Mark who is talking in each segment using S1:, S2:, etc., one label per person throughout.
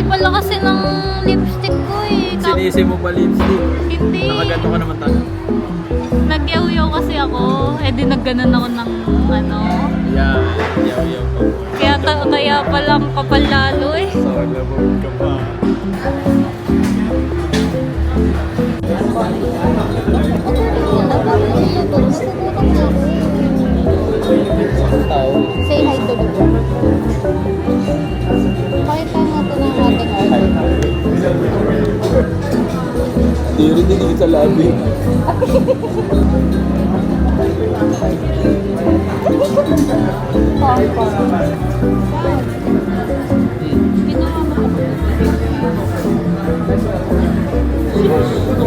S1: pala kasi ng lipstick ko eh.
S2: Sinisi mo pa lipstick.
S1: Hindi.
S2: Nakaganto ka naman tayo.
S1: Nagyaw-yaw kasi ako. Eh di nagganon ako ng ano.
S2: Yeah, yaw-yaw ka.
S1: Kaya palang kapal lalo eh.
S2: So, labog ka pa.
S1: Say hi to the vlog. Pakita natin ang ating order.
S2: Hindi rin din sa labi.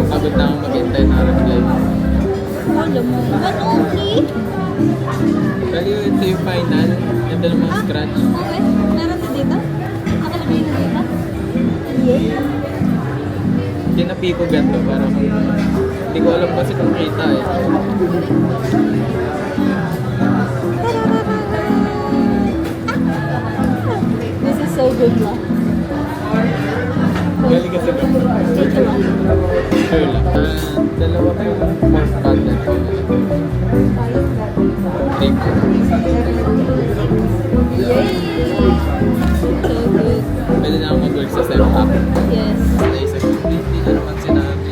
S2: Agad na akong maghintay na live.
S1: Alam mo, but only?
S2: Pero ito yung final. Ganda naman scratch.
S1: Okay, meron na dito? Nakalagay na dito? Yeah.
S2: Tinapi ko ganito para hindi ko alam kasi kung kita eh.
S1: This is so good na.
S2: Galing kasi ba?
S1: Dito lang.
S2: Sure lang. Dalawa pa yung pork cutlet. Three po.
S1: Yay! So good.
S2: Pwede na akong mag-work sa 7-up.
S1: Yes.
S2: Naisip ko, hindi na naman sinabi.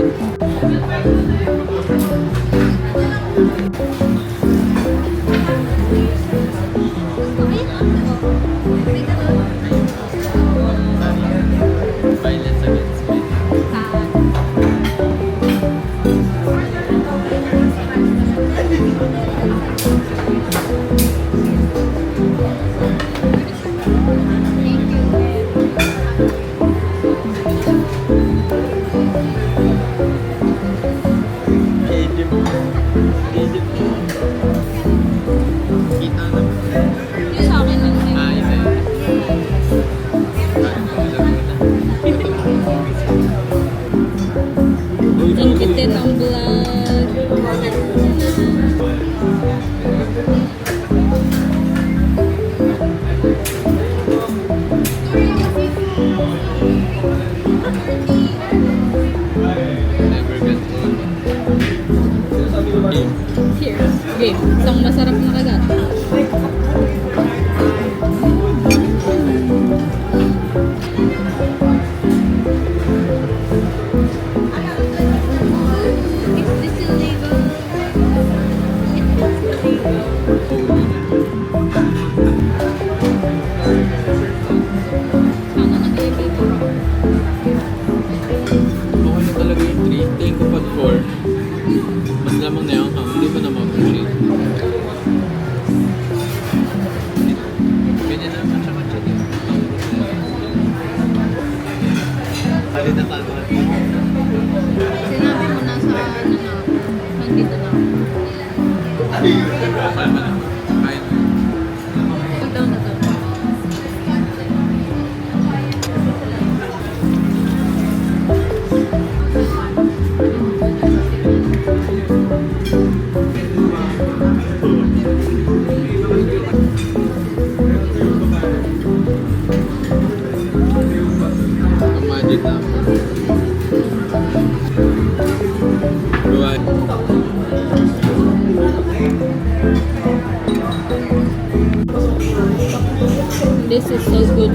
S2: Violence against men. Egypt. Egypt. Kita naman.
S1: Yung sa akin lang
S2: Ah, isa yun.
S1: Thank you din ang vlog.
S2: Never get old.
S1: Cheers. Game. Isang masarap na kagat. Is this illegal? Sana nag-ibig.
S2: Okay na talaga yung 3. Tingin ko pag 4. Mas lamang na yung account. Hindi ko na ma-appreciate. Ganyan naman siya ka-check eh. Kali na tayo.
S1: Sinabi mo na sa ano na nandito na.
S2: Kalma na. Kaya na.
S1: Down na to.
S2: Ang magic number. Buwan.
S1: This is so good.